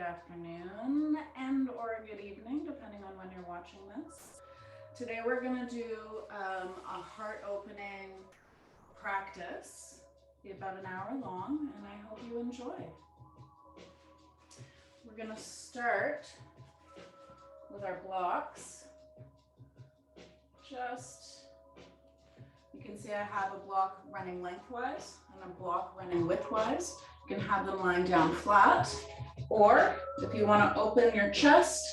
afternoon and or good evening, depending on when you're watching this. Today we're going to do a heart opening practice, be about an hour long, and I hope you enjoy. We're going to start with our blocks. You can see I have a block running lengthwise and a block running widthwise. You can have them lying down flat, or if you want to open your chest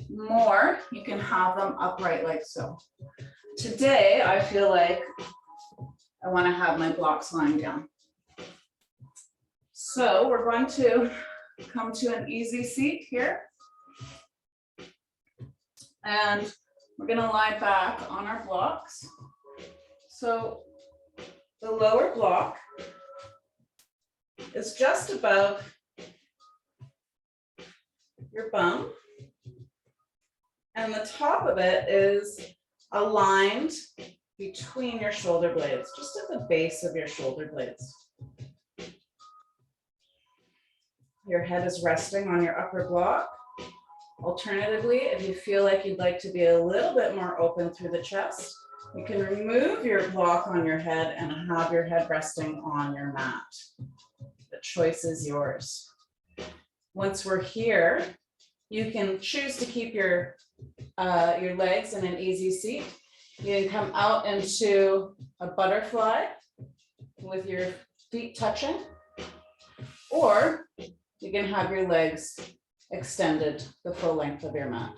more, you can have them upright like so. Today, I feel like I want to have my blocks lying down. So we're going to come to an easy seat here. And we're going to lie back on our blocks. So the lower block is just above your bum, and the top of it is aligned between your shoulder blades, just at the base of your shoulder blades. Your head is resting on your upper block. Alternatively, if you feel like you'd like to be a little bit more open through the chest, you can remove your block on your head and have your head resting on your mat. The choice is yours. Once we're here, you can choose to keep your legs in an easy seat. You can come out into a butterfly with your feet touching, or you can have your legs extended the full length of your mat.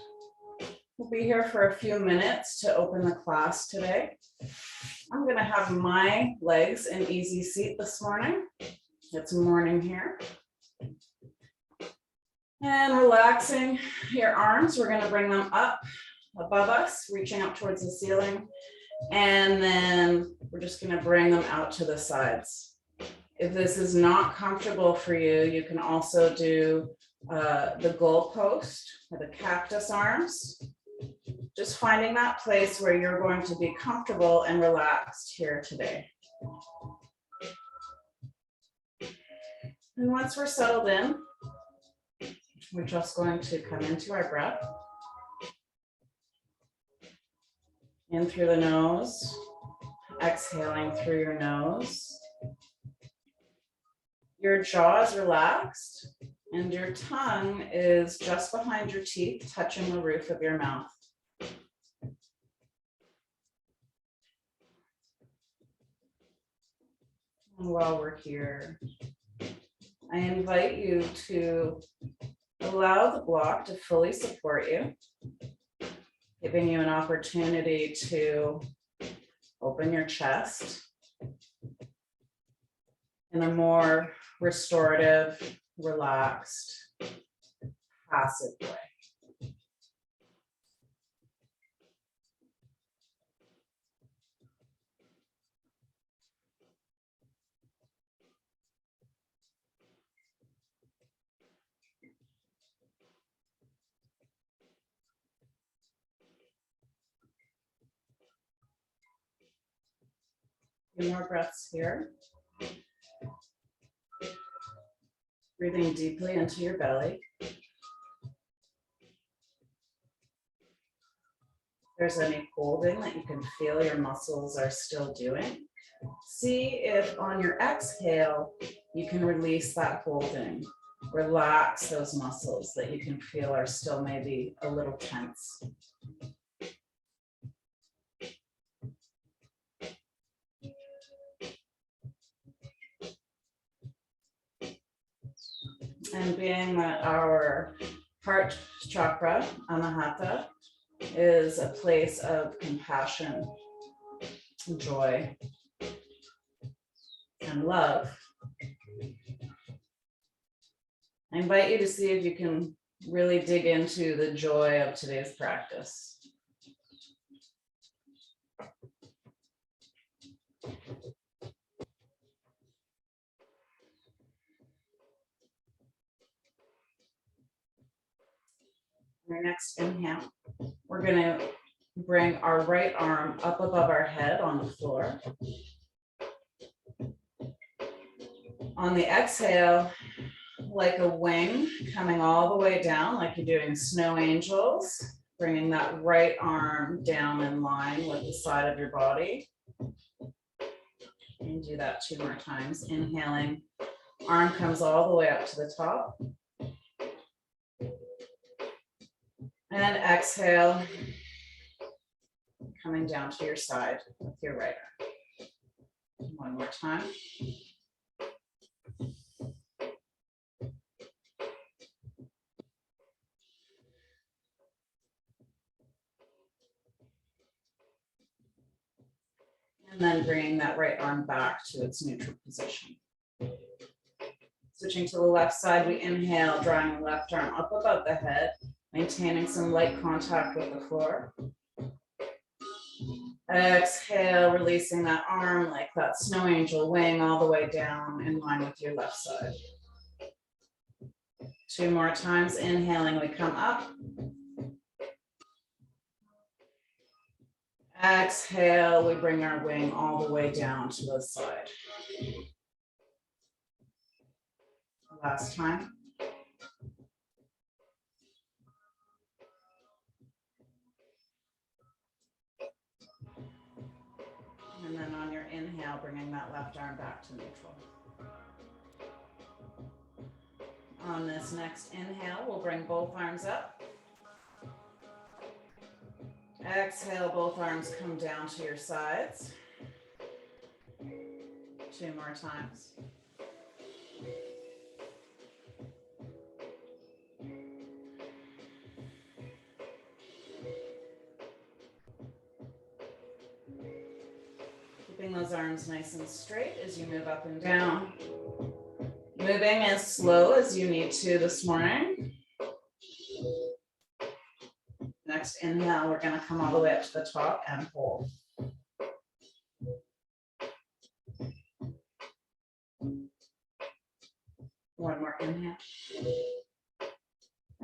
We'll be here for a few minutes to open the class today. I'm going to have my legs in easy seat this morning. It's morning here. And relaxing your arms, we're going to bring them up above us, reaching up towards the ceiling. And then we're just going to bring them out to the sides. If this is not comfortable for you, you can also do the goalpost or the cactus arms. Just finding that place where you're going to be comfortable and relaxed here today. And once we're settled in, we're just going to come into our breath. In through the nose, exhaling through your nose. Your jaw is relaxed and your tongue is just behind your teeth, touching the roof of your mouth. And while we're here, I invite you to allow the block to fully support you, giving you an opportunity to open your chest in a more restorative, relaxed, passive way. A few more breaths here. Breathing deeply into your belly. If there's any holding that you can feel your muscles are still doing, see if on your exhale, you can release that holding. Relax those muscles that you can feel are still maybe a little tense. And being that our heart chakra, Anahata, is a place of compassion, joy, and love, I invite you to see if you can really dig into the joy of today's practice. Your next inhale, we're going to bring our right arm up above our head on the floor. On the exhale, like a wing coming all the way down, like you're doing snow angels, bringing that right arm down in line with the side of your body. And do that 2 more times. Inhaling, arm comes all the way up to the top. And exhale, coming down to your side with your right arm. 1 more time. And then bringing that right arm back to its neutral position. Switching to the left side, we inhale, drawing the left arm up above the head, maintaining some light contact with the floor. Exhale, releasing that arm like that snow angel wing all the way down in line with your left side. 2 more times, inhaling, we come up. Exhale, we bring our wing all the way down to the side. Last time. And then on your inhale, bringing that left arm back to neutral. On this next inhale, we'll bring both arms up. Exhale, both arms come down to your sides. 2 more times. Keeping those arms nice and straight as you move up and down. Moving as slow as you need to this morning. Next inhale, we're going to come all the way up to the top and hold. One more inhale.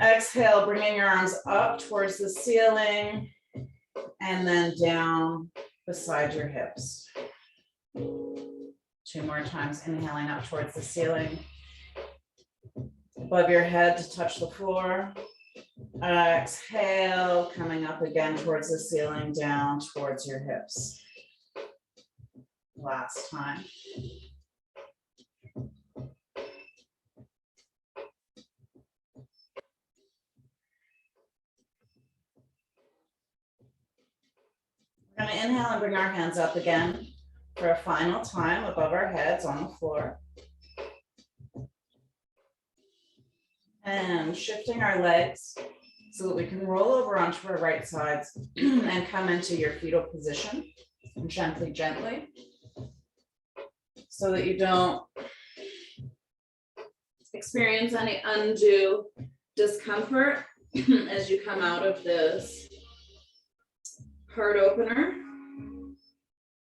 Exhale, bringing your arms up towards the ceiling and then down beside your hips. 2 more times, inhaling up towards the ceiling. Above your head to touch the floor. Exhale, coming up again towards the ceiling, down towards your hips. Last time. We're going to inhale and bring our hands up again for a final time above our heads on the floor. And shifting our legs so that we can roll over onto our right sides and come into your fetal position gently, gently, so that you don't experience any undue discomfort as you come out of this heart opener.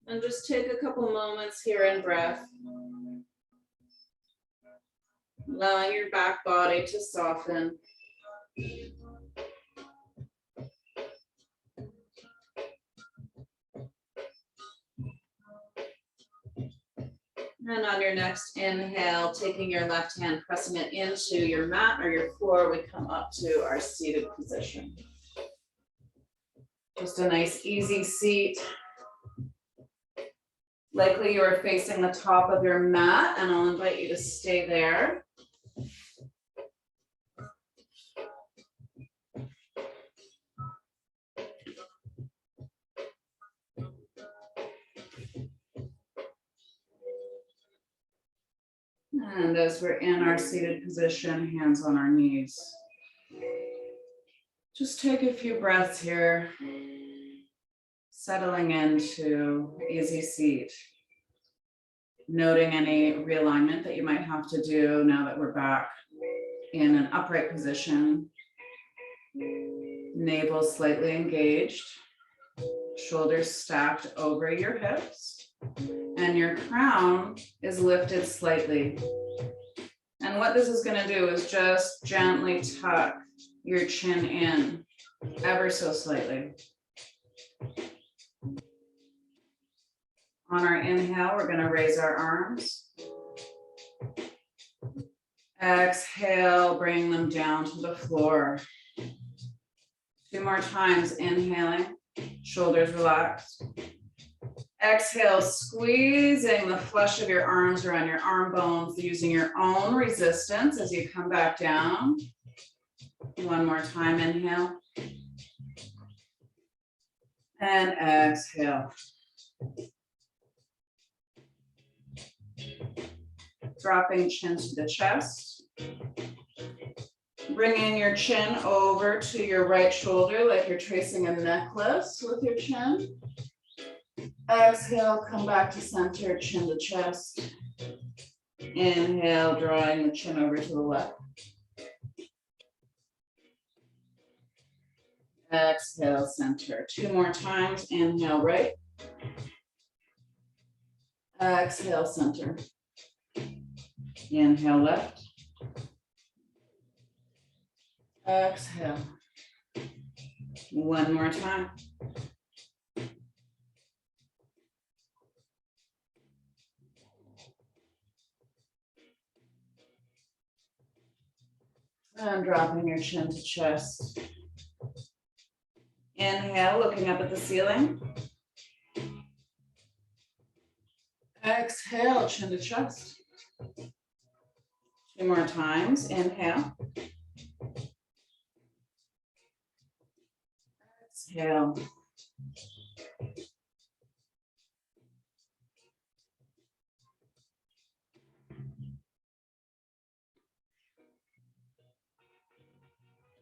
And just take a couple moments here in breath. Allowing your back body to soften. And on your next inhale, taking your left hand, pressing it into your mat or your floor, we come up to our seated position. Just a nice easy seat. Likely you are facing the top of your mat, and I'll invite you to stay there. And as we're in our seated position, hands on our knees. Just take a few breaths here, settling into easy seat. Noting any realignment that you might have to do now that we're back in an upright position. Navel slightly engaged, shoulders stacked over your hips, and your crown is lifted slightly. And what this is going to do is just gently tuck your chin in ever so slightly. On our inhale, we're going to raise our arms. Exhale, bring them down to the floor. 2 more times, inhaling, shoulders relaxed. Exhale, squeezing the flesh of your arms around your arm bones, using your own resistance as you come back down. 1 more time, inhale. And exhale. Dropping chin to the chest. Bringing your chin over to your right shoulder like you're tracing a necklace with your chin. Exhale, come back to center, chin to chest. Inhale, drawing the chin over to the left. Exhale, center. 2 more times. Inhale, right. Exhale, center. Inhale, left. Exhale. 1 more time. And dropping your chin to chest. Inhale, looking up at the ceiling. Exhale, chin to chest. 2 more times. Inhale. Exhale.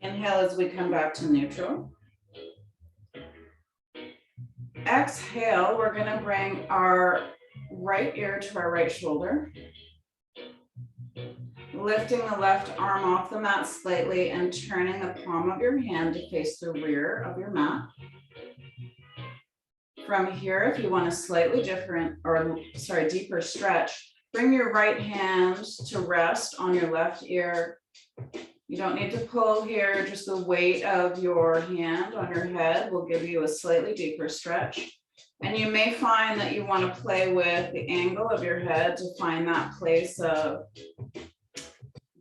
Inhale as we come back to neutral. Exhale, we're going to bring our right ear to our right shoulder. Lifting the left arm off the mat slightly and turning the palm of your hand to face the rear of your mat. From here, if you want a slightly deeper stretch, bring your right hand to rest on your left ear. You don't need to pull here, just the weight of your hand on your head will give you a slightly deeper stretch. And you may find that you want to play with the angle of your head to find that place of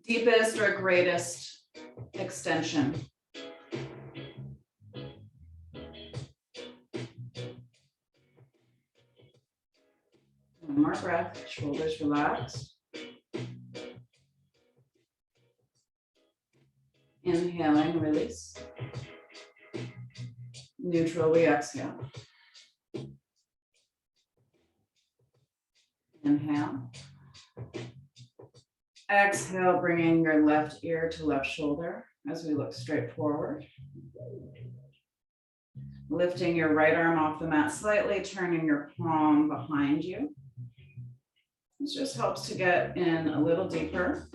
deepest or greatest extension. One more breath, shoulders relaxed. Inhaling, release. Neutral, we exhale. Inhale. Exhale, bringing your left ear to left shoulder as we look straight forward. Lifting your right arm off the mat slightly, turning your palm behind you. This just helps to get in a little deeper.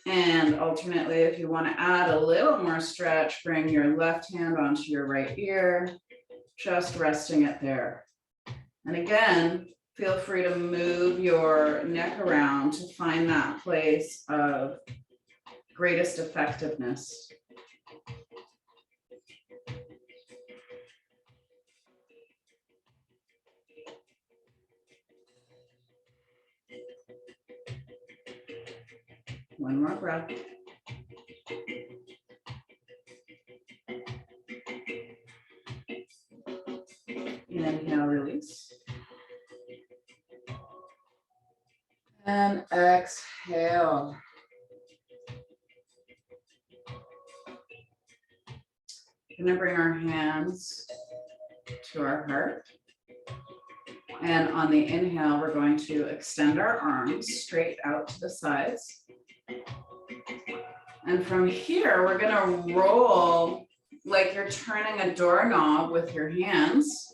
And alternately, if you want to add a little more stretch, bring your left hand onto your right ear, just resting it there. And again, feel free to move your neck around to find that place of greatest effectiveness. One more breath. Inhale, release. And exhale. We're going to bring our hands to our heart. And on the inhale, we're going to extend our arms straight out to the sides. And from here, we're going to roll like you're turning a doorknob with your hands.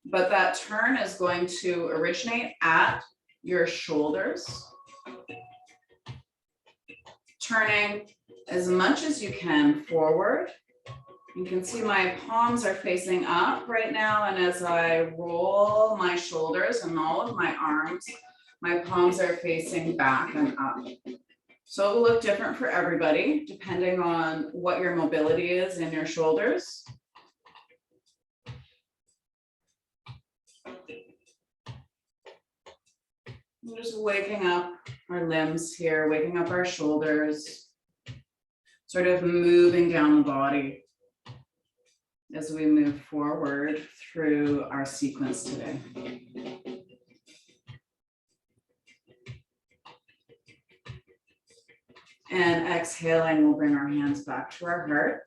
But that turn is going to originate at your shoulders. Turning as much as you can forward. You can see my palms are facing up right now, and as I roll my shoulders and all of my arms, my palms are facing back and up. So it will look different for everybody, depending on what your mobility is in your shoulders. I'm just waking up our limbs here, waking up our shoulders, sort of moving down the body as we move forward through our sequence today. And exhaling, we'll bring our hands back to our heart.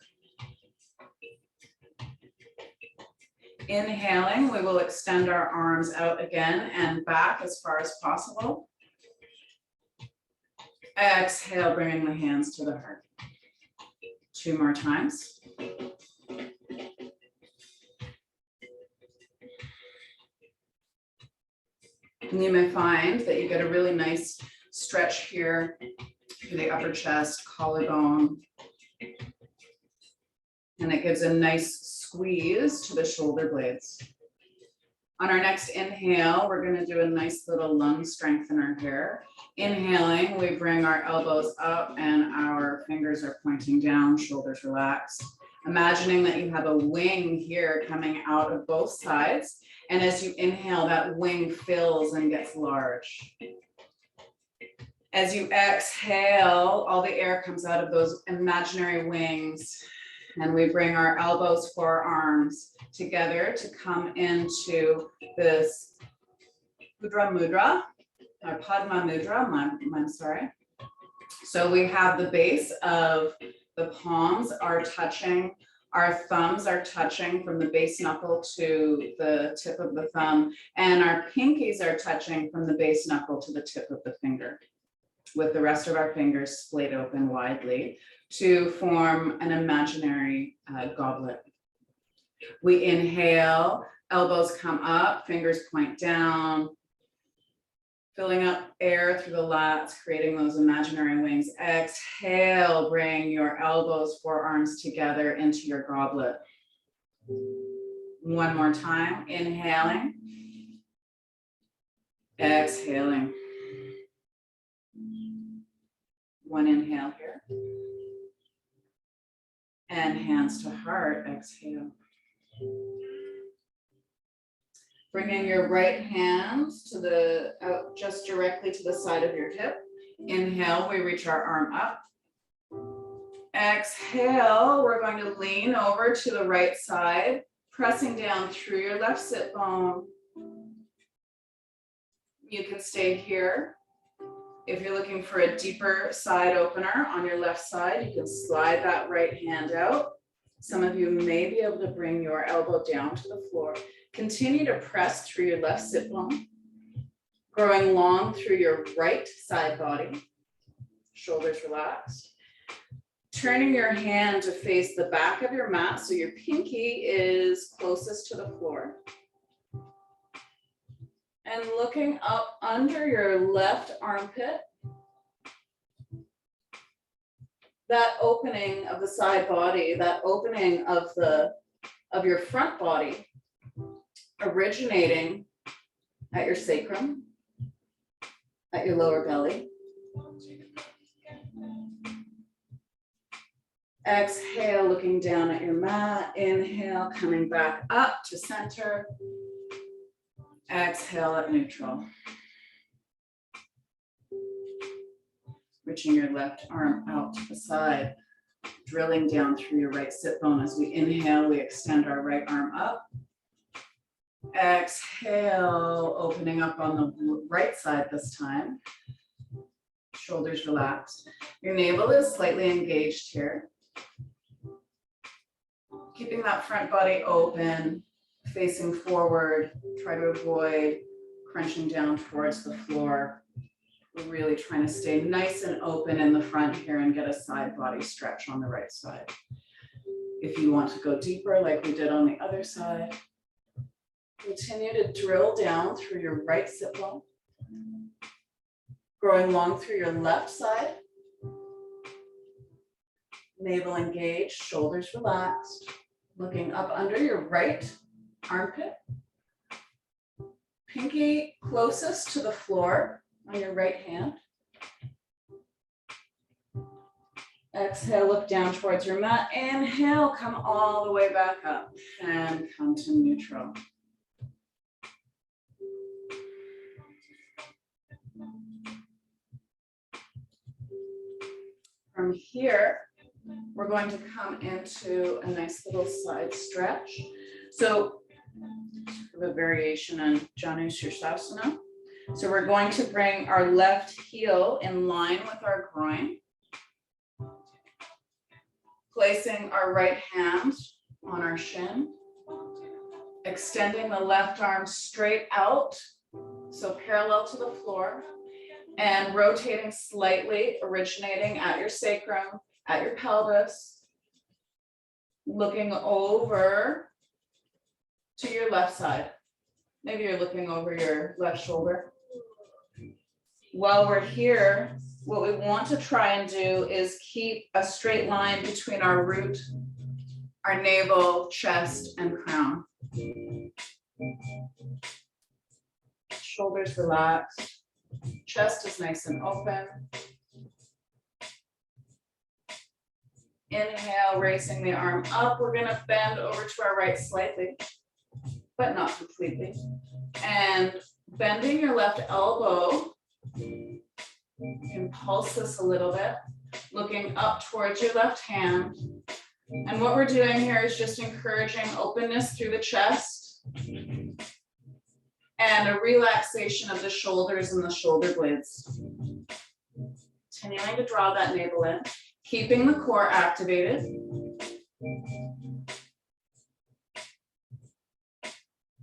Inhaling, we will extend our arms out again and back as far as possible. Exhale, bringing the hands to the heart. 2 more times. And you may find that you get a really nice stretch here through the upper chest, collarbone. And it gives a nice squeeze to the shoulder blades. On our next inhale, we're going to do a nice little lung strengthener here. Inhaling, we bring our elbows up and our fingers are pointing down, shoulders relaxed. Imagining that you have a wing here coming out of both sides. And as you inhale, that wing fills and gets large. As you exhale, all the air comes out of those imaginary wings. And we bring our elbows, forearms together to come into this Mudra Mudra, or Padma Mudra, I'm sorry. So we have the base of the palms are touching, our thumbs are touching from the base knuckle to the tip of the thumb, and our pinkies are touching from the base knuckle to the tip of the finger, with the rest of our fingers splayed open widely to form an imaginary goblet. We inhale, elbows come up, fingers point down, filling up air through the lats, creating those imaginary wings. Exhale, bring your elbows, forearms together into your goblet. 1 more time, inhaling, exhaling. 1 inhale here. And hands to heart, exhale. Bringing your right hand to the out just directly to the side of your hip. Inhale, we reach our arm up. Exhale, we're going to lean over to the right side, pressing down through your left sit bone. You can stay here. If you're looking for a deeper side opener on your left side, you can slide that right hand out. Some of you may be able to bring your elbow down to the floor. Continue to press through your left sit bone, growing long through your right side body, shoulders relaxed. Turning your hand to face the back of your mat so your pinky is closest to the floor. And looking up under your left armpit, that opening of the side body, that opening of your front body, originating at your sacrum, at your lower belly. Exhale, looking down at your mat. Inhale, coming back up to center. Exhale at neutral. Reaching your left arm out to the side, drilling down through your right sit bone. As we inhale, we extend our right arm up. Exhale, opening up on the right side this time. Shoulders relaxed. Your navel is slightly engaged here. Keeping that front body open, facing forward. Try to avoid crunching down towards the floor. We're really trying to stay nice and open in the front here and get a side body stretch on the right side. If you want to go deeper, like we did on the other side, continue to drill down through your right sit bone, growing long through your left side. Navel engaged, shoulders relaxed, looking up under your right armpit. Pinky closest to the floor on your right hand. Exhale, look down towards your mat. Inhale, come all the way back up and come to neutral. From here, we're going to come into a nice little side stretch. So the variation on Janu Sirsasana. So we're going to bring our left heel in line with our groin, placing our right hand on our shin, extending the left arm straight out, so parallel to the floor, and rotating slightly, originating at your sacrum, at your pelvis, looking over to your left side. Maybe you're looking over your left shoulder. While we're here, what we want to try and do is keep a straight line between our root, our navel, chest, and crown. Shoulders relaxed, chest is nice and open. Inhale, raising the arm up. We're gonna bend over to our right slightly, but not completely. And bending your left elbow, you can pulse this a little bit, looking up towards your left hand. And what we're doing here is just encouraging openness through the chest and a relaxation of the shoulders and the shoulder blades. Continuing to draw that navel in, keeping the core activated.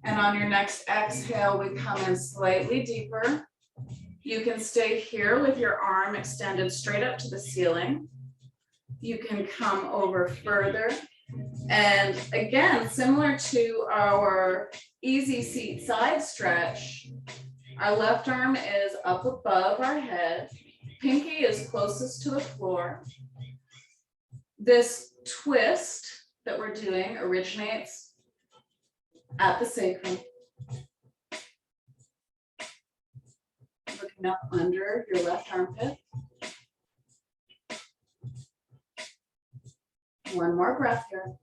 And on your next exhale, we come in slightly deeper. You can stay here with your arm extended straight up to the ceiling. You can come over further. And again, similar to our easy seat side stretch, our left arm is up above our head. Pinky is closest to the floor. This twist that we're doing originates at the sacrum. Looking up under your left armpit. One more breath here.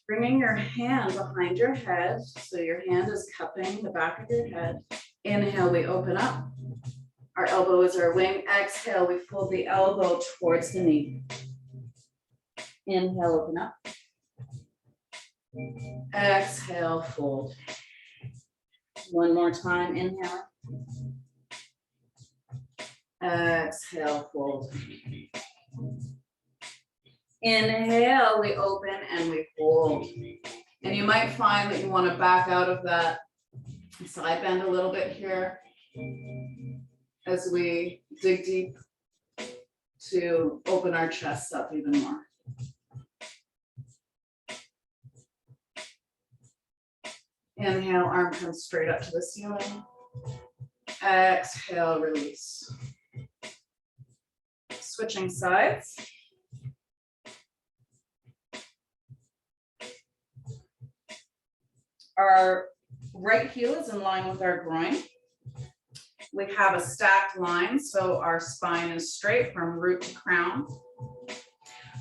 Bringing your hand behind your head, so your hand is cupping the back of your head. Inhale, we open up. Our elbow is our wing. Exhale, we fold the elbow towards the knee. Inhale, open up. Exhale, fold. One more time, inhale. Exhale, fold. Inhale, we open and we fold. And you might find that you want to back out of that side bend a little bit here as we dig deep to open our chests up even more. Inhale, arm comes straight up to the ceiling. Exhale, release. Switching sides. Our right heel is in line with our groin. We have a stacked line, so our spine is straight from root to crown.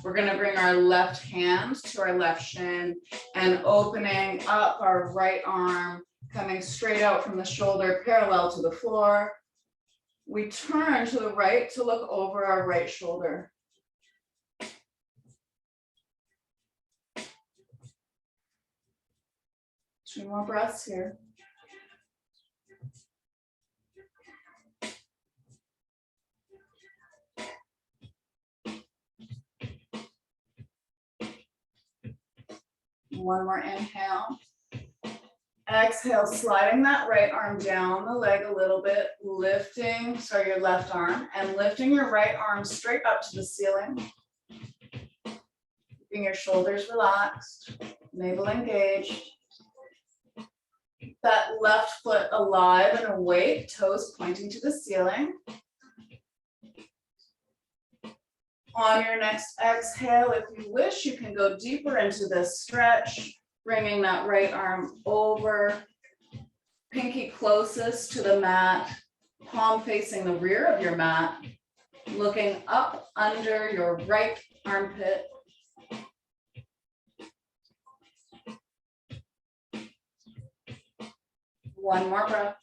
We're going to bring our left hand to our left shin and opening up our right arm, coming straight out from the shoulder, parallel to the floor. We turn to the right to look over our right shoulder. Two more breaths here. One more inhale. Exhale, sliding that right arm down the leg a little bit, lifting, sorry, your left arm, and lifting your right arm straight up to the ceiling. Keeping your shoulders relaxed, navel engaged. That left foot alive and awake, toes pointing to the ceiling. On your next exhale, if you wish, you can go deeper into this stretch, bringing that right arm over, pinky closest to the mat, palm facing the rear of your mat, looking up under your right armpit. One more breath.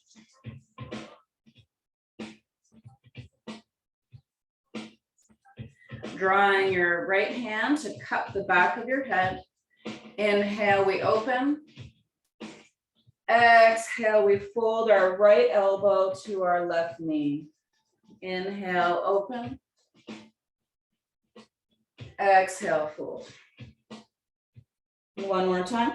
Drawing your right hand to cup the back of your head. Inhale, we open. Exhale, we fold our right elbow to our left knee. Inhale, open. Exhale, fold. One more time.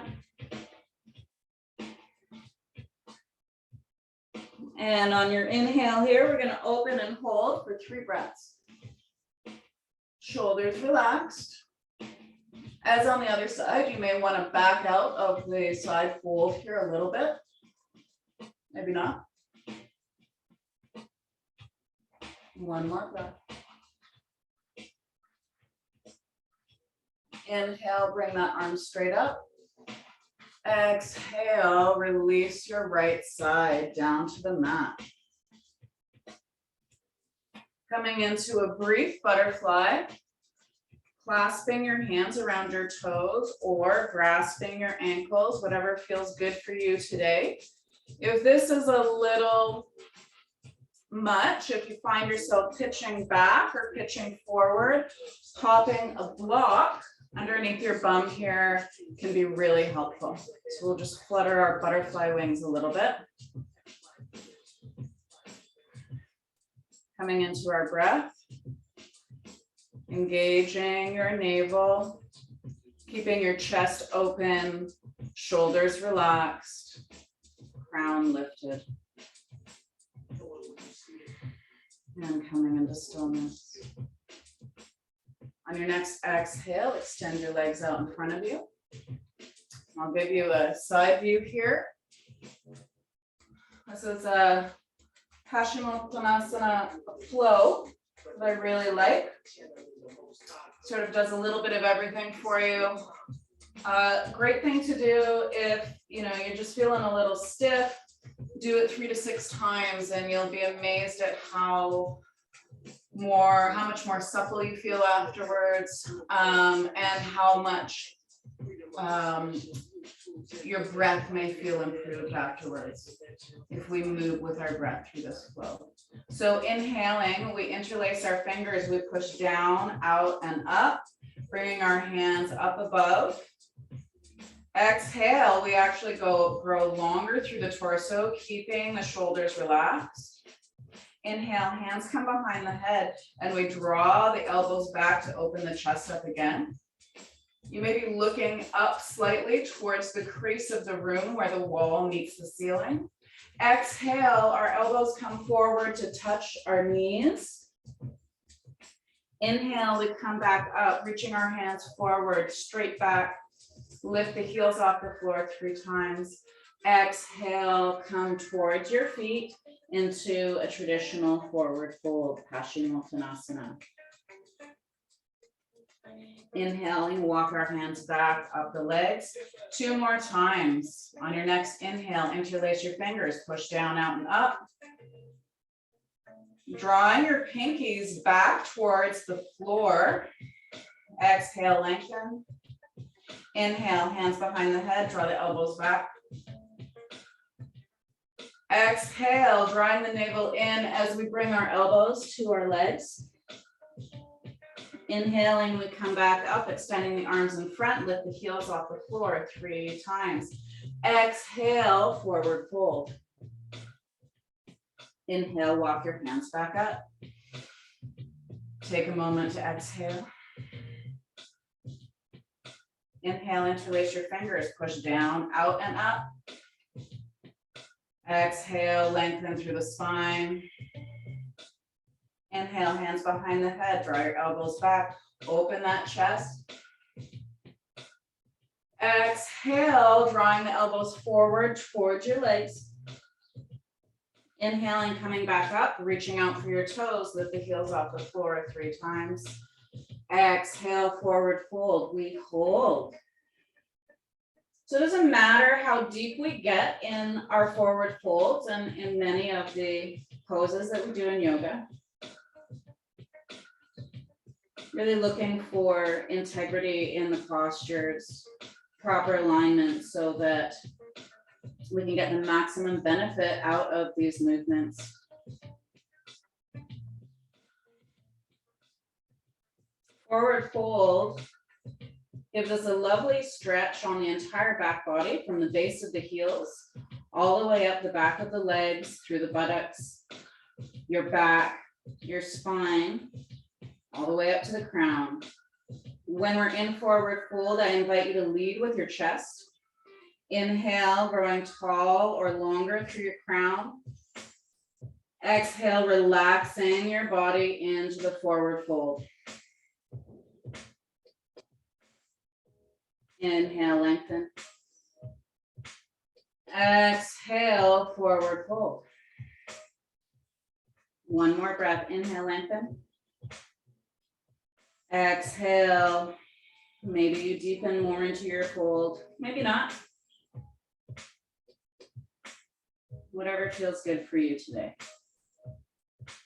And on your inhale here, we're going to open and hold for 3 breaths. Shoulders relaxed. As on the other side, you may want to back out of the side fold here a little bit. Maybe not. One more breath. Inhale, bring that arm straight up. Exhale, release your right side down to the mat. Coming into a brief butterfly, clasping your hands around your toes or grasping your ankles, whatever feels good for you today. If this is a little much, if you find yourself pitching back or pitching forward, popping a block underneath your bum here can be really helpful. So we'll just flutter our butterfly wings a little bit. Coming into our breath, engaging your navel, keeping your chest open, shoulders relaxed, crown lifted. And coming into stillness. On your next exhale, extend your legs out in front of you. I'll give you a side view here. This is a Paschimottanasana flow that I really like. Sort of does a little bit of everything for you. Great thing to do if you're just feeling a little stiff. Do it 3 to 6 times and you'll be amazed at how much more supple you feel afterwards, and how much your breath may feel improved afterwards if we move with our breath through this flow. So inhaling, we interlace our fingers, we push down, out, and up, bringing our hands up above. Exhale, we actually grow longer through the torso, keeping the shoulders relaxed. Inhale, hands come behind the head, and we draw the elbows back to open the chest up again. You may be looking up slightly towards the crease of the room where the wall meets the ceiling. Exhale, our elbows come forward to touch our knees. Inhale, we come back up, reaching our hands forward, straight back. Lift the heels off the floor 3 times. Exhale, come towards your feet into a traditional forward fold, Paschimottanasana. Inhaling, walk our hands back up the legs 2 more times. On your next inhale, interlace your fingers, push down, out, and up. Drawing your pinkies back towards the floor. Exhale, lengthen. Inhale, hands behind the head, draw the elbows back. Exhale, drawing the navel in as we bring our elbows to our legs. Inhaling, we come back up, extending the arms in front, lift the heels off the floor 3 times. Exhale, forward fold. Inhale, walk your hands back up. Take a moment to exhale. Inhale, interlace your fingers, push down, out, and up. Exhale, lengthen through the spine. Inhale, hands behind the head, draw your elbows back, open that chest. Exhale, drawing the elbows forward towards your legs. Inhaling, coming back up, reaching out for your toes, lift the heels off the floor 3 times. Exhale, forward fold, we hold. So it doesn't matter how deep we get in our forward folds and in many of the poses that we do in yoga. Really looking for integrity in the postures, proper alignment so that we can get the maximum benefit out of these movements. Forward fold gives us a lovely stretch on the entire back body from the base of the heels all the way up the back of the legs, through the buttocks, your back, your spine, all the way up to the crown. When we're in forward fold, I invite you to lead with your chest. Inhale, growing tall or longer through your crown. Exhale, relaxing your body into the forward fold. Inhale, lengthen. Exhale, forward fold. One more breath. Inhale, lengthen. Exhale. Maybe you deepen more into your fold. Maybe not. Whatever feels good for you today.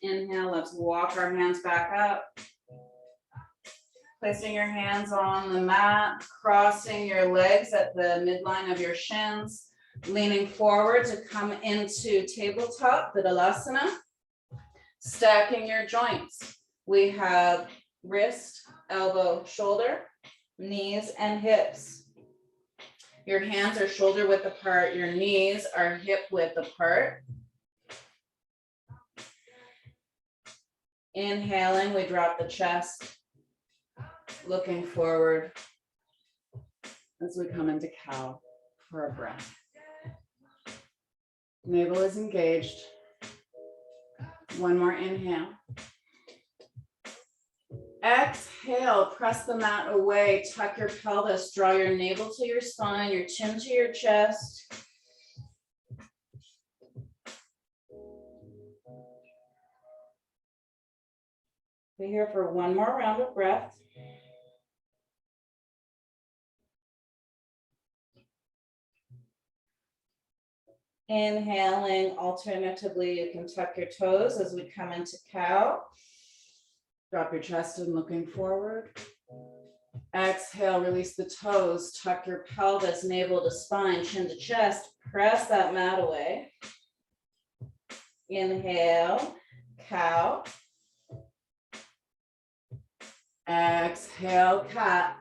Inhale, let's walk our hands back up. Placing your hands on the mat, crossing your legs at the midline of your shins, leaning forward to come into tabletop, Vidyalasana. Stacking your joints. We have wrist, elbow, shoulder, knees, and hips. Your hands are shoulder width apart, your knees are hip width apart. Inhaling, we drop the chest, looking forward as we come into cow for a breath. Navel is engaged. One more inhale. Exhale, press the mat away, tuck your pelvis, draw your navel to your spine, your chin to your chest. Be here for one more round of breath. Inhaling, alternatively, you can tuck your toes as we come into cow. Drop your chest and looking forward. Exhale, release the toes, tuck your pelvis, navel to spine, chin to chest, press that mat away. Inhale, cow. Exhale, cat.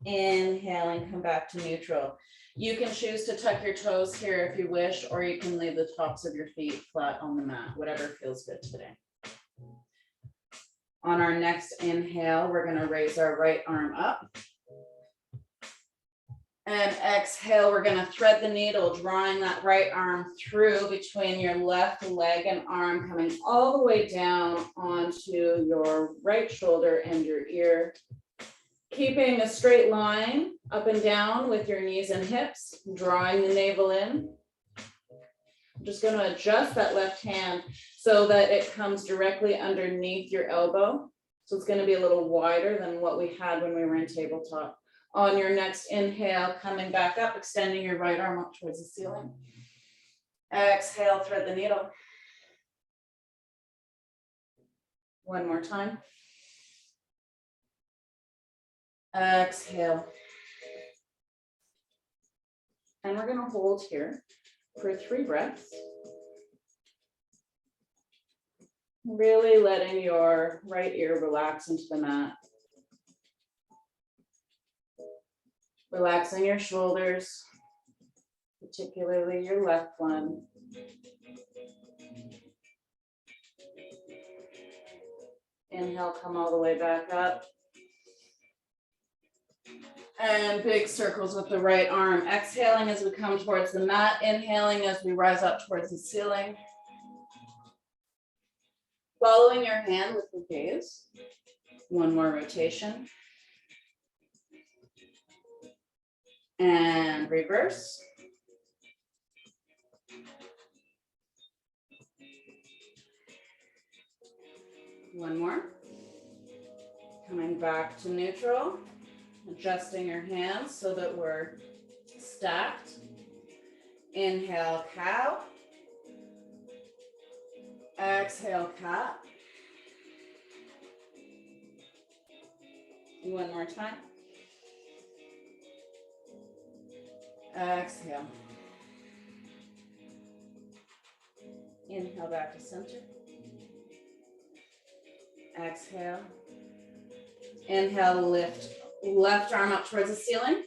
Inhaling, come back to neutral. You can choose to tuck your toes here if you wish, or you can leave the tops of your feet flat on the mat, whatever feels good today. On our next inhale, we're going to raise our right arm up. And exhale, we're going to thread the needle, drawing that right arm through between your left leg and arm, coming all the way down onto your right shoulder and your ear. Keeping a straight line up and down with your knees and hips, drawing the navel in. I'm just going to adjust that left hand so that it comes directly underneath your elbow. So it's going to be a little wider than what we had when we were in tabletop. On your next inhale, coming back up, extending your right arm up towards the ceiling. Exhale, thread the needle. One more time. Exhale. And we're going to hold here for 3 breaths. Really letting your right ear relax into the mat. Relaxing your shoulders, particularly your left one. Inhale, come all the way back up. And big circles with the right arm. Exhaling as we come towards the mat. Inhaling as we rise up towards the ceiling. Following your hand with the gaze. One more rotation. And reverse. One more. Coming back to neutral. Adjusting your hands so that we're stacked. Inhale, cow. Exhale, cat. One more time. Exhale. Inhale back to center. Exhale. Inhale, lift left arm up towards the ceiling.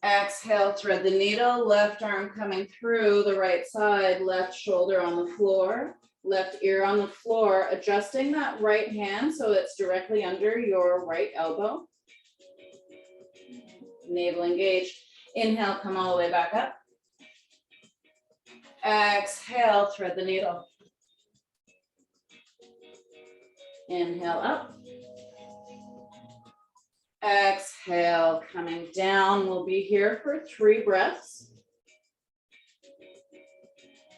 Exhale, thread the needle, left arm coming through the right side, left shoulder on the floor, left ear on the floor, adjusting that right hand so it's directly under your right elbow. Navel engaged. Inhale, come all the way back up. Exhale, thread the needle. Inhale up. Exhale, coming down. We'll be here for 3 breaths.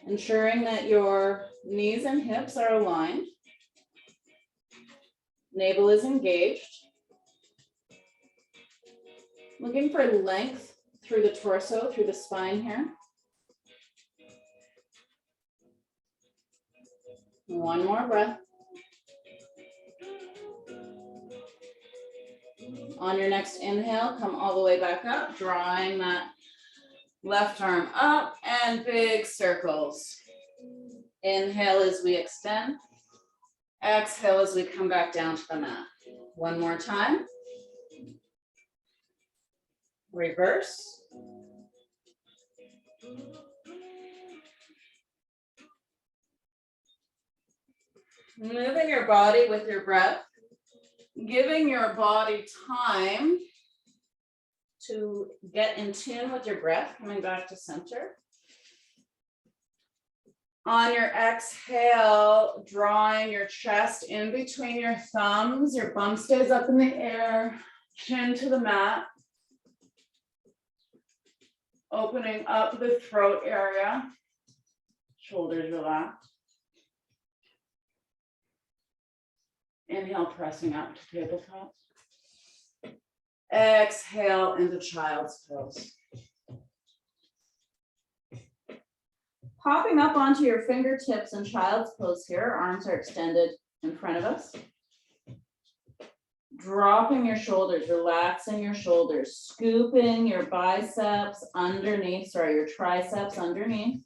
Ensuring that your knees and hips are aligned. Navel is engaged. Looking for length through the torso, through the spine here. One more breath. On your next inhale, come all the way back up, drawing that left arm up and big circles. Inhale as we extend. Exhale as we come back down to the mat. One more time. Reverse. Moving your body with your breath, giving your body time to get in tune with your breath, coming back to center. On your exhale, drawing your chest in between your thumbs, your bum stays up in the air, chin to the mat. Opening up the throat area, shoulders relaxed. Inhale, pressing up to tabletop. Exhale into child's pose. Popping up onto your fingertips in child's pose here, arms are extended in front of us. Dropping your shoulders, relaxing your shoulders, scooping your biceps underneath, your triceps underneath.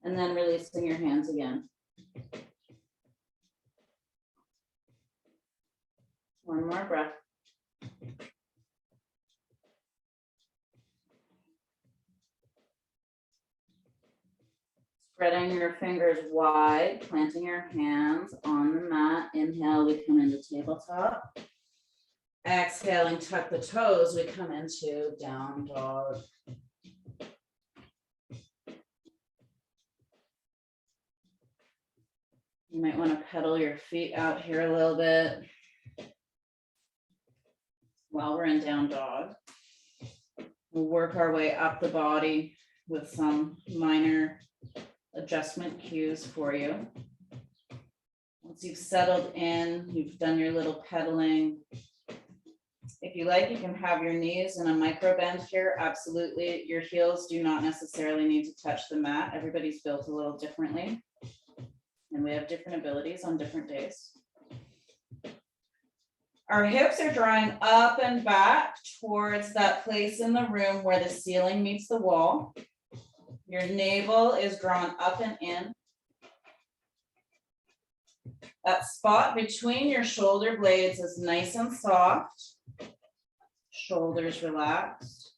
And then releasing your hands again. One more breath. Spreading your fingers wide, planting your hands on the mat. Inhale, we come into tabletop. Exhaling, tuck the toes, we come into down dog. You might want to pedal your feet out here a little bit while we're in down dog. We'll work our way up the body with some minor adjustment cues for you. Once you've settled in, you've done your little pedaling. If you like, you can have your knees in a micro bend here. Absolutely. Your heels do not necessarily need to touch the mat. Everybody's built a little differently, and we have different abilities on different days. Our hips are drawing up and back towards that place in the room where the ceiling meets the wall. Your navel is drawn up and in. That spot between your shoulder blades is nice and soft. Shoulders relaxed.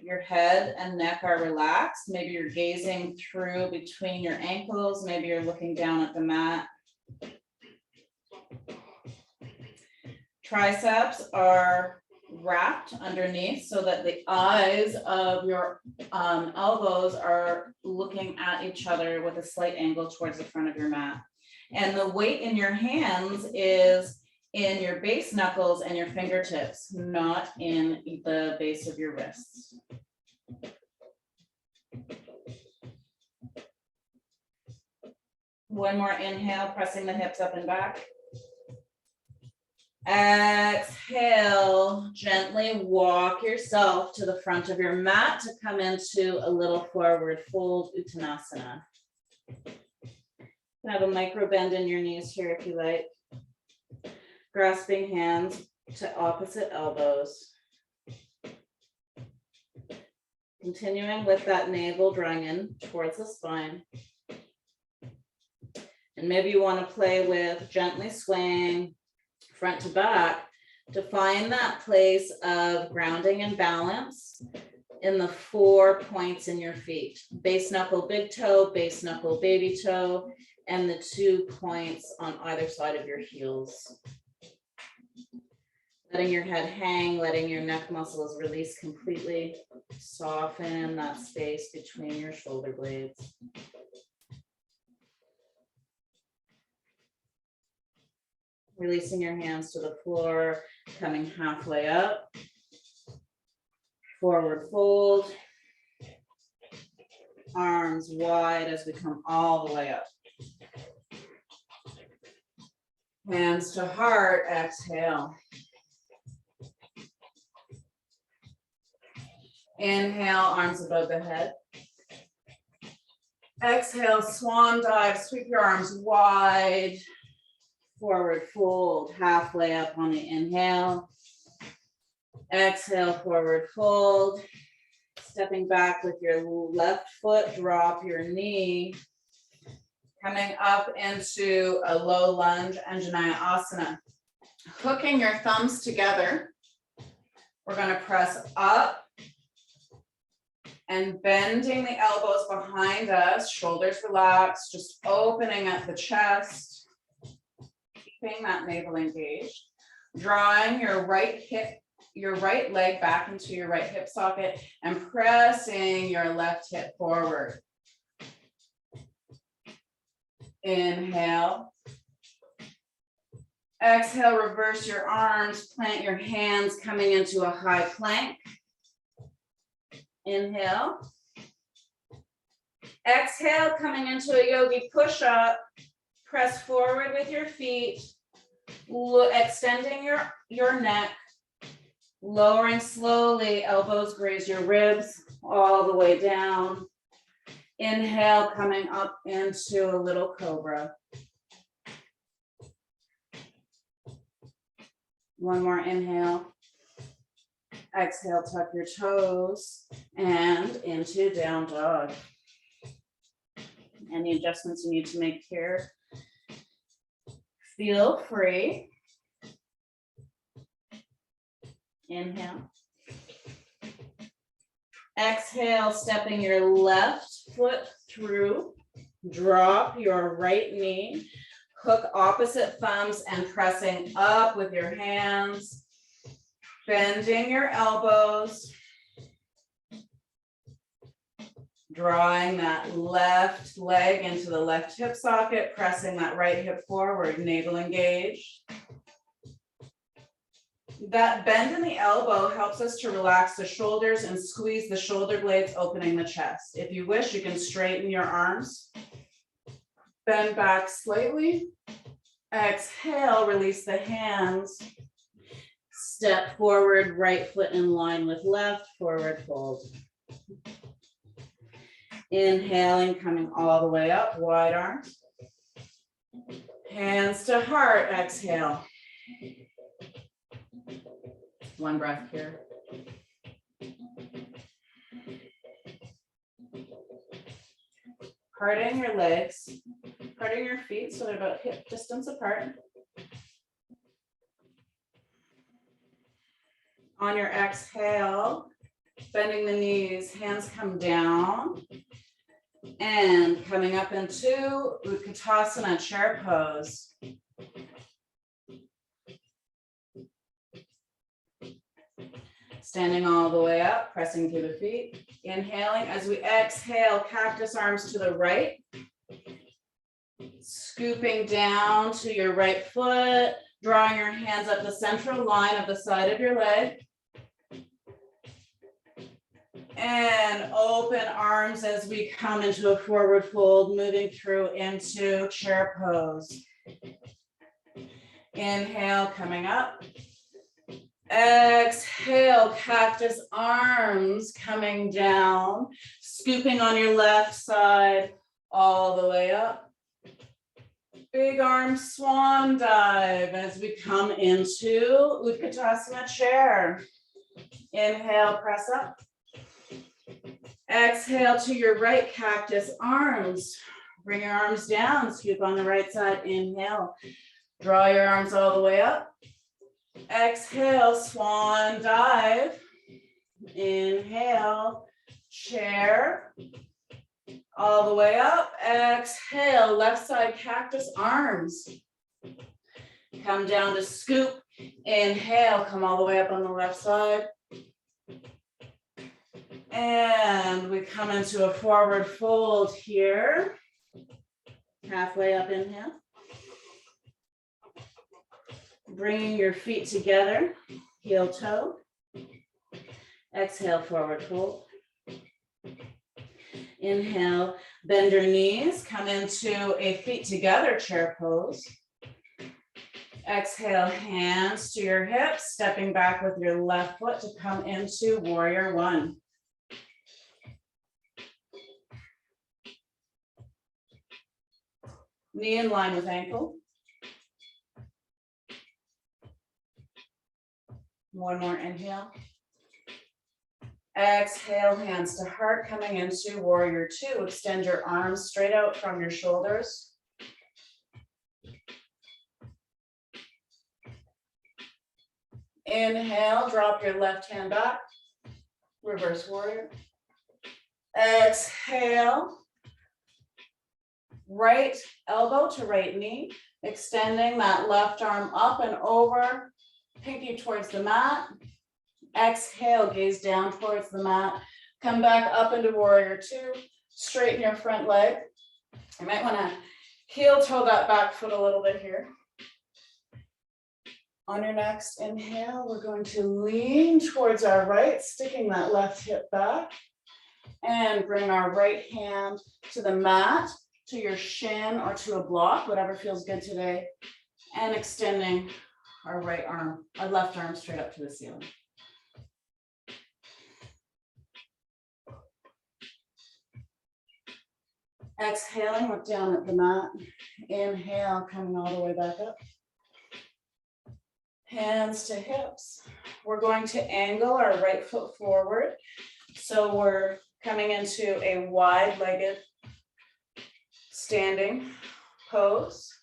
Your head and neck are relaxed. Maybe you're gazing through between your ankles. Maybe you're looking down at the mat. Triceps are wrapped underneath so that the eyes of your elbows are looking at each other with a slight angle towards the front of your mat. And the weight in your hands is in your base knuckles and your fingertips, not in the base of your wrists. One more inhale, pressing the hips up and back. Exhale, gently walk yourself to the front of your mat to come into a little forward fold Uttanasana. You can have a micro bend in your knees here if you like. Grasping hands to opposite elbows. Continuing with that navel drawing in towards the spine. And maybe you want to play with gently swaying front to back to find that place of grounding and balance in the 4 points in your feet. Base knuckle, big toe, base knuckle, baby toe, and the 2 points on either side of your heels. Letting your head hang, letting your neck muscles release completely. Soften that space between your shoulder blades. Releasing your hands to the floor, coming halfway up. Forward fold. Arms wide as we come all the way up. Hands to heart, exhale. Inhale, arms above the head. Exhale, swan dive, sweep your arms wide. Forward fold, halfway up on the inhale. Exhale, forward fold. Stepping back with your left foot, drop your knee. Coming up into a low lunge, Anjaneyana Asana. Hooking your thumbs together. We're going to press up and bending the elbows behind us, shoulders relaxed, just opening up the chest, keeping that navel engaged, drawing your right leg back into your right hip socket and pressing your left hip forward. Inhale. Exhale, reverse your arms, plant your hands coming into a high plank. Inhale. Exhale, coming into a yogi push-up. Press forward with your feet, extending your neck, lowering slowly, elbows graze your ribs all the way down. Inhale, coming up into a little cobra. One more inhale. Exhale, tuck your toes and into down dog. Any adjustments you need to make here, feel free. Inhale. Exhale, stepping your left foot through. Drop your right knee. Hook opposite thumbs and pressing up with your hands. Bending your elbows. Drawing that left leg into the left hip socket, pressing that right hip forward, navel engaged. That bend in the elbow helps us to relax the shoulders and squeeze the shoulder blades, opening the chest. If you wish, you can straighten your arms. Bend back slightly. Exhale, release the hands. Step forward, right foot in line with left, forward fold. Inhaling, coming all the way up, wide arms. Hands to heart, exhale. One breath here. Parting your legs, parting your feet so they're about hip distance apart. On your exhale, bending the knees, hands come down. And coming up into Utkatasana, chair pose. Standing all the way up, pressing through the feet. Inhaling as we exhale, cactus arms to the right. Scooping down to your right foot, drawing your hands up the central line of the side of your leg. And open arms as we come into a forward fold, moving through into chair pose. Inhale, coming up. Exhale, cactus arms coming down, scooping on your left side all the way up. Big arm swan dive as we come into Utkatasana chair. Inhale, press up. Exhale to your right, cactus arms. Bring your arms down, scoop on the right side, inhale. Draw your arms all the way up. Exhale, swan dive. Inhale, chair. All the way up. Exhale, left side cactus arms. Come down to scoop. Inhale, come all the way up on the left side. And we come into a forward fold here. Halfway up, inhale. Bringing your feet together, heel toe. Exhale, forward fold. Inhale, bend your knees, come into a feet together chair pose. Exhale, hands to your hips, stepping back with your left foot to come into warrior one. Knee in line with ankle. One more inhale. Exhale, hands to heart, coming into warrior two. Extend your arms straight out from your shoulders. Inhale, drop your left hand back. Reverse warrior. Exhale. Right elbow to right knee. Extending that left arm up and over. Pinky towards the mat. Exhale, gaze down towards the mat. Come back up into warrior two. Straighten your front leg. You might want to heel toe that back foot a little bit here. On your next inhale, we're going to lean towards our right, sticking that left hip back. And bring our right hand to the mat, to your shin or to a block, whatever feels good today. And extending our right arm, our left arm straight up to the ceiling. Exhaling, look down at the mat. Inhale, coming all the way back up. Hands to hips. We're going to angle our right foot forward. So we're coming into a wide-legged standing pose.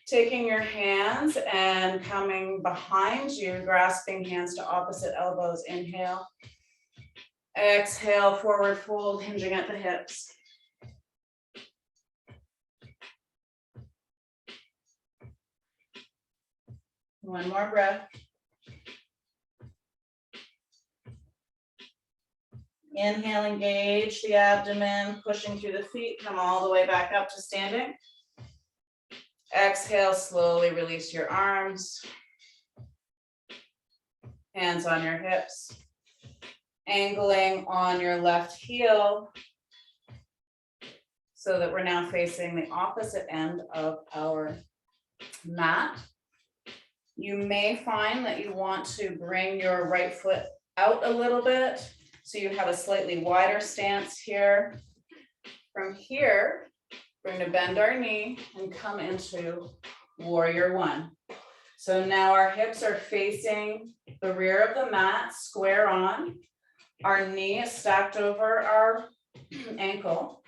Taking your hands and coming behind you, grasping hands to opposite elbows. Inhale. Exhale, forward fold, hinging at the hips. One more breath. Inhale, engage the abdomen, pushing through the feet, come all the way back up to standing. Exhale, slowly release your arms. Hands on your hips. Angling on your left heel so that we're now facing the opposite end of our mat. You may find that you want to bring your right foot out a little bit so you have a slightly wider stance here. From here, we're going to bend our knee and come into warrior one. So now our hips are facing the rear of the mat, square on. Our knee is stacked over our ankle.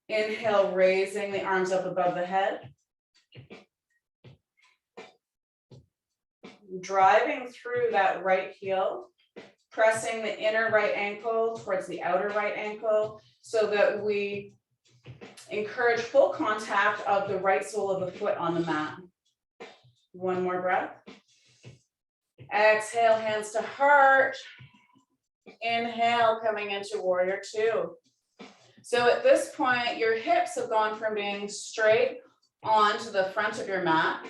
Inhale, raising the arms up above the head. Driving through that right heel, pressing the inner right ankle towards the outer right ankle so that we encourage full contact of the right sole of the foot on the mat. One more breath. Exhale, hands to heart. Inhale, coming into warrior two. So at this point, your hips have gone from being straight onto the front of your mat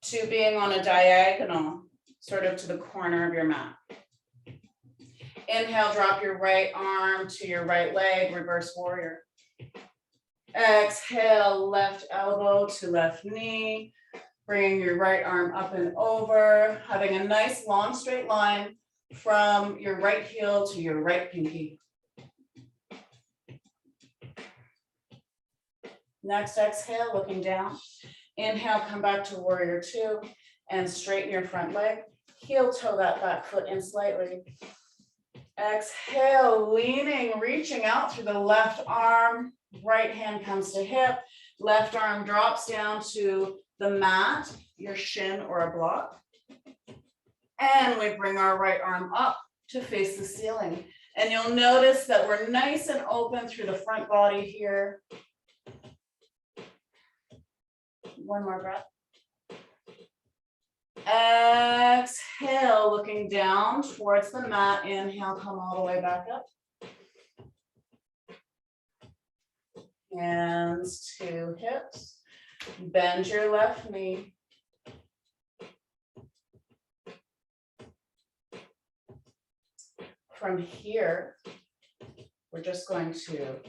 to being on a diagonal, sort of to the corner of your mat. Inhale, drop your right arm to your right leg, reverse warrior. Exhale, left elbow to left knee, bringing your right arm up and over, having a nice long straight line from your right heel to your right pinky. Next exhale, looking down. Inhale, come back to warrior two and straighten your front leg. Heel toe that back foot in slightly. Exhale, leaning, reaching out through the left arm. Right hand comes to hip. Left arm drops down to the mat, your shin or a block. And we bring our right arm up to face the ceiling. And you'll notice that we're nice and open through the front body here. One more breath. Exhale, looking down towards the mat. Inhale, come all the way back up. Hands to hips. Bend your left knee. From here, we're just going to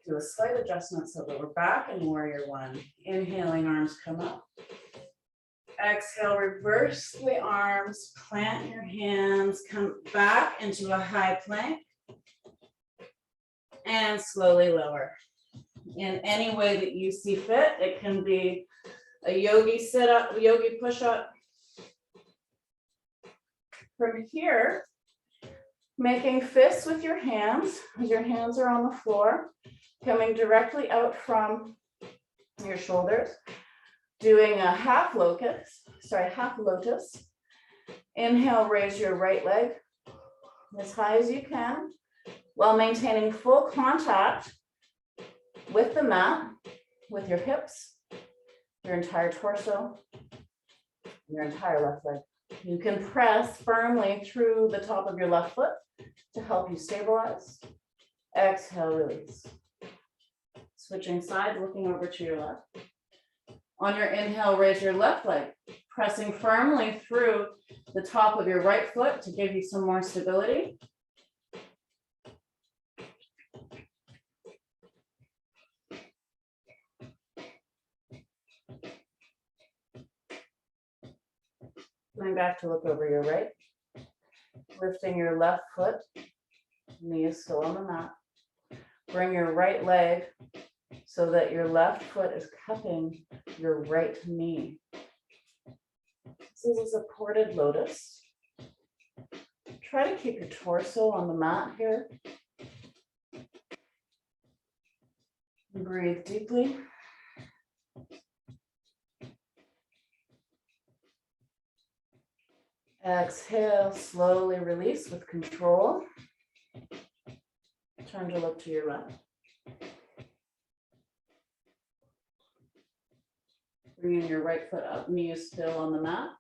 do a slight adjustment so that we're back in warrior one. Inhaling, arms come up. Exhale, reverse the arms, plant your hands, come back into a high plank, and slowly lower. In any way that you see fit, it can be a yogi sit-up, yogi push-up. From here, making fists with your hands, as your hands are on the floor, coming directly out from your shoulders, doing a half lotus. Inhale, raise your right leg as high as you can, while maintaining full contact with the mat, with your hips, your entire torso, your entire left leg. You can press firmly through the top of your left foot to help you stabilize. Exhale, release. Switching sides, looking over to your left. On your inhale, raise your left leg, pressing firmly through the top of your right foot to give you some more stability. Coming back to look over your right, lifting your left foot, knee is still on the mat. Bring your right leg so that your left foot is cupping your right knee. This is a supported lotus. Try to keep your torso on the mat here. Breathe deeply. Exhale, slowly release with control. Turn to look to your left. Bringing your right foot up, knee is still on the mat.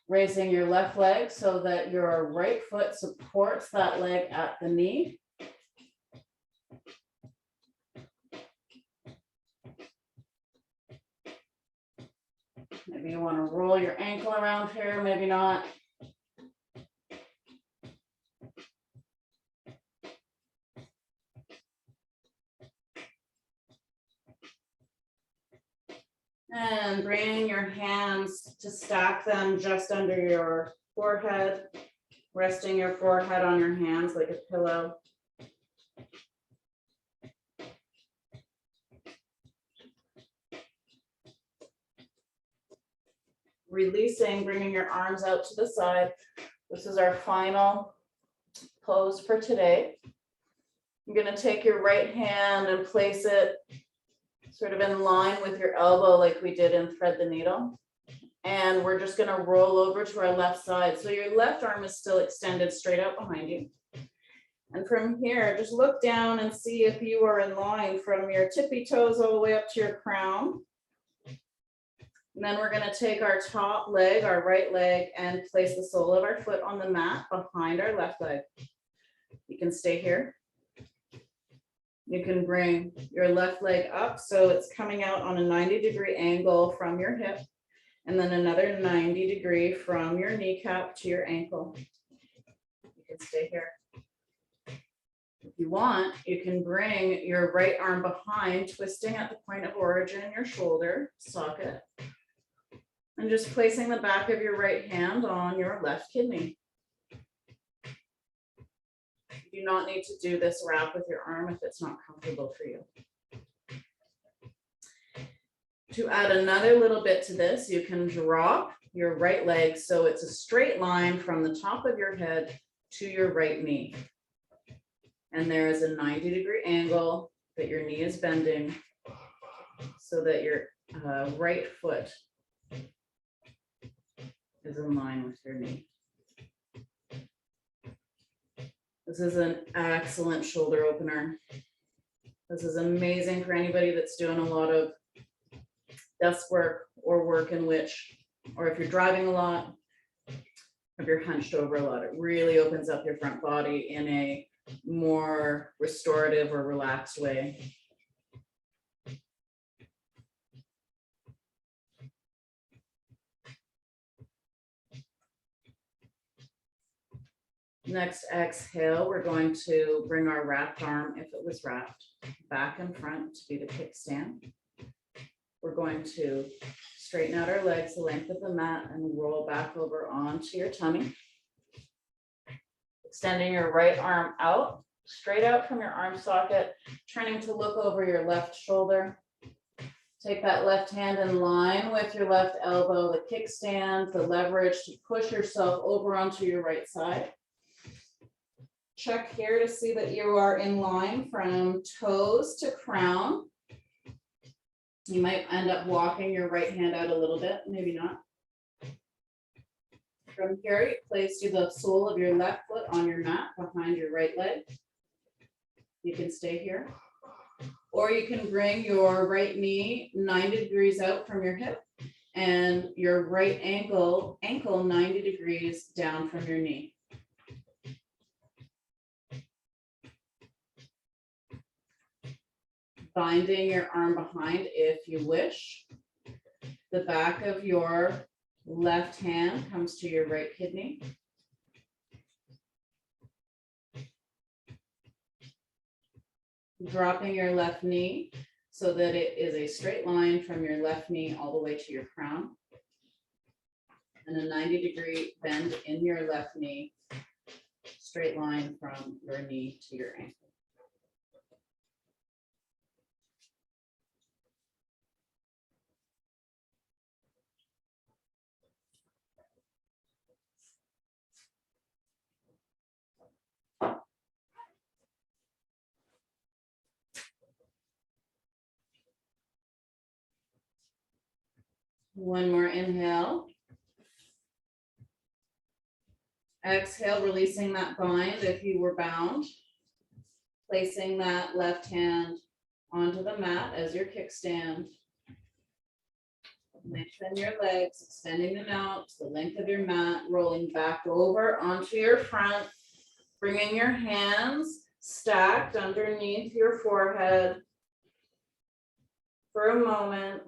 Raising your left leg so that your right foot supports that leg at the knee. Maybe you want to roll your ankle around here, maybe not. And bring your hands to stack them just under your forehead, resting your forehead on your hands like a pillow. Releasing, bringing your arms out to the side. This is our final pose for today. I'm going to take your right hand and place it sort of in line with your elbow like we did in Thread the Needle. And we're just going to roll over to our left side. So your left arm is still extended straight out behind you. And from here, just look down and see if you are in line from your tippy toes all the way up to your crown. And then we're going to take our top leg, our right leg, and place the sole of our foot on the mat behind our left leg. You can stay here. You can bring your left leg up so it's coming out on a 90-degree angle from your hip, and then another 90-degree from your kneecap to your ankle. You can stay here. If you want, you can bring your right arm behind, twisting at the point of origin, your shoulder socket, and just placing the back of your right hand on your left kidney. You do not need to do this wrap with your arm if it's not comfortable for you. To add another little bit to this, you can drop your right leg so it's a straight line from the top of your head to your right knee. And there is a 90-degree angle that your knee is bending. so that your right foot is in line with your knee. This is an excellent shoulder opener. This is amazing for anybody that's doing a lot of desk work or work in which, or if you're driving a lot, if you're hunched over a lot, it really opens up your front body in a more restorative or relaxed way. Next exhale, we're going to bring our wrapped arm, if it was wrapped, back in front to be the kickstand. We're going to straighten out our legs the length of the mat and roll back over onto your tummy. Extending your right arm out, straight out from your arm socket, turning to look over your left shoulder. Take that left hand in line with your left elbow, the kickstand, the leverage to push yourself over onto your right side. Check here to see that you are in line from toes to crown. You might end up walking your right hand out a little bit, maybe not. From here, you place the sole of your left foot on your mat behind your right leg. You can stay here. Or you can bring your right knee 90 degrees out from your hip and your right ankle 90 degrees down from your knee. Binding your arm behind if you wish. The back of your left hand comes to your right kidney. Dropping your left knee so that it is a straight line from your left knee all the way to your crown. And a 90-degree bend in your left knee, straight line from your knee to your ankle. One more inhale. Exhale, releasing that bind if you were bound. Placing that left hand onto the mat as your kickstand. Lengthen your legs, extending them out to the length of your mat, rolling back over onto your front, bringing your hands stacked underneath your forehead for a moment.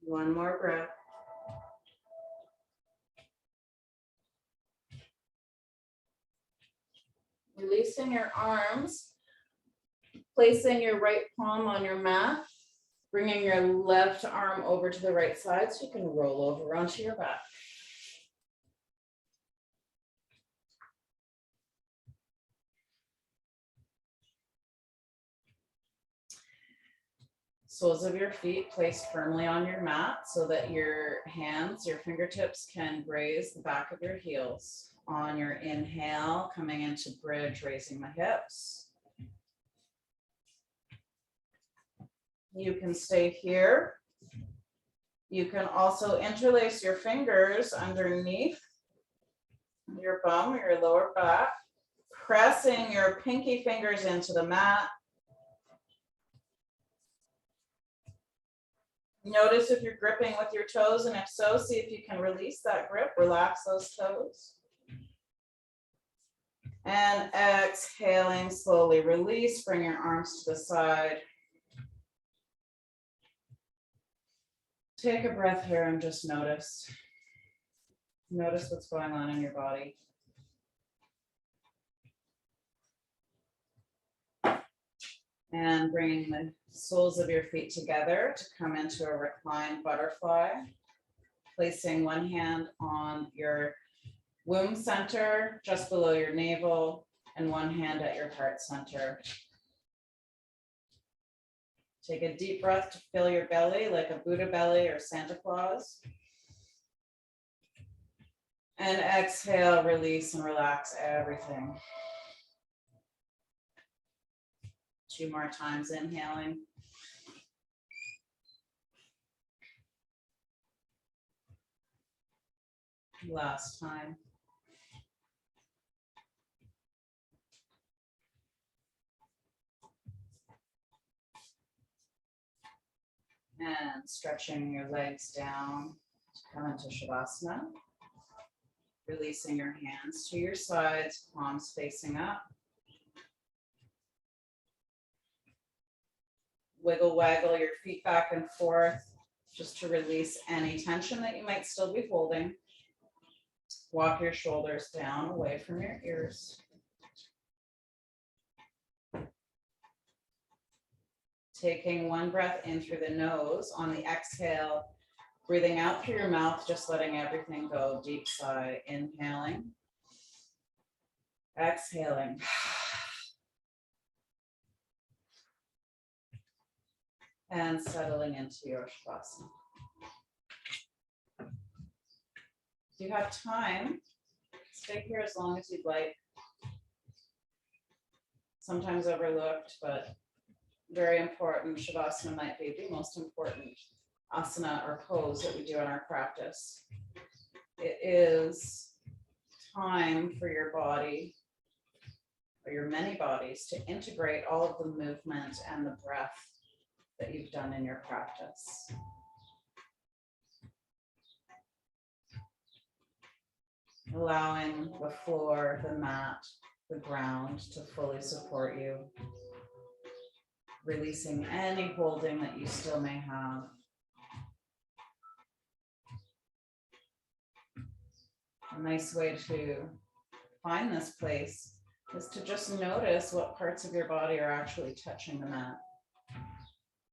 One more breath. Releasing your arms, placing your right palm on your mat, bringing your left arm over to the right side so you can roll over onto your back. Soles of your feet placed firmly on your mat so that your hands, your fingertips can graze the back of your heels. On your inhale, coming into bridge, raising the hips. You can stay here. You can also interlace your fingers underneath your bum, your lower back, pressing your pinky fingers into the mat. Notice if you're gripping with your toes, and if so, see if you can release that grip, relax those toes. And exhaling, slowly release, bring your arms to the side. Take a breath here and just notice. Notice what's going on in your body. And bringing the soles of your feet together to come into a reclined butterfly. Placing one hand on your womb center, just below your navel, and one hand at your heart center. Take a deep breath to fill your belly like a Buddha belly or Santa Claus. And exhale, release and relax everything. 2 more times, inhaling. Last time. And stretching your legs down to come into Shavasana. Releasing your hands to your sides, palms facing up. Wiggle, waggle your feet back and forth just to release any tension that you might still be holding. Walk your shoulders down away from your ears. Taking one breath in through the nose. On the exhale, breathing out through your mouth, just letting everything go. Deep sigh, inhaling. Exhaling. And settling into your Shavasana. If you have time, stay here as long as you'd like. Sometimes overlooked, but very important. Shavasana might be the most important asana or pose that we do in our practice. It is time for your body, or your many bodies, to integrate all of the movement and the breath that you've done in your practice. Allowing the floor, the mat, the ground to fully support you. Releasing any holding that you still may have. A nice way to find this place is to just notice what parts of your body are actually touching the mat.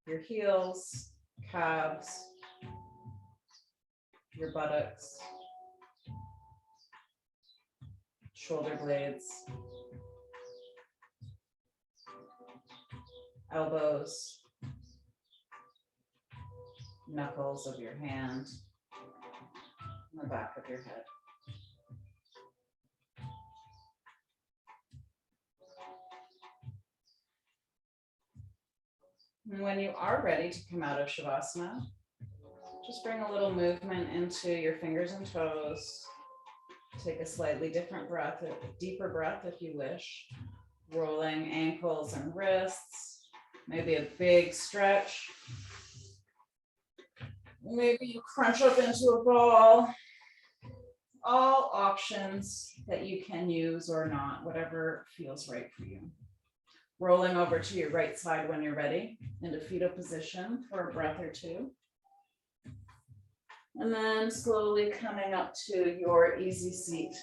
Your heels, calves, your buttocks, shoulder blades, elbows, knuckles of your hand, and the back of your head. And when you are ready to come out of Shavasana, just bring a little movement into your fingers and toes. Take a slightly different breath, a deeper breath if you wish. Rolling ankles and wrists, maybe a big stretch. Maybe you crunch up into a ball. All options that you can use or not, whatever feels right for you. Rolling over to your right side when you're ready, into fetal position for a breath or two. And then slowly coming up to your easy seat.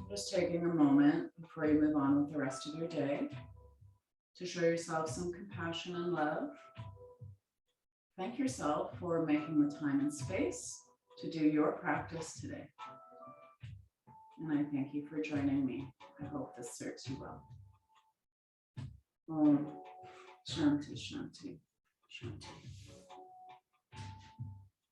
Just taking a moment before you move on with the rest of your day to show yourself some compassion and love. Thank yourself for making the time and space to do your practice today. And I thank you for joining me. I hope this serves you well. Om Shanti, Shanti, Shanti.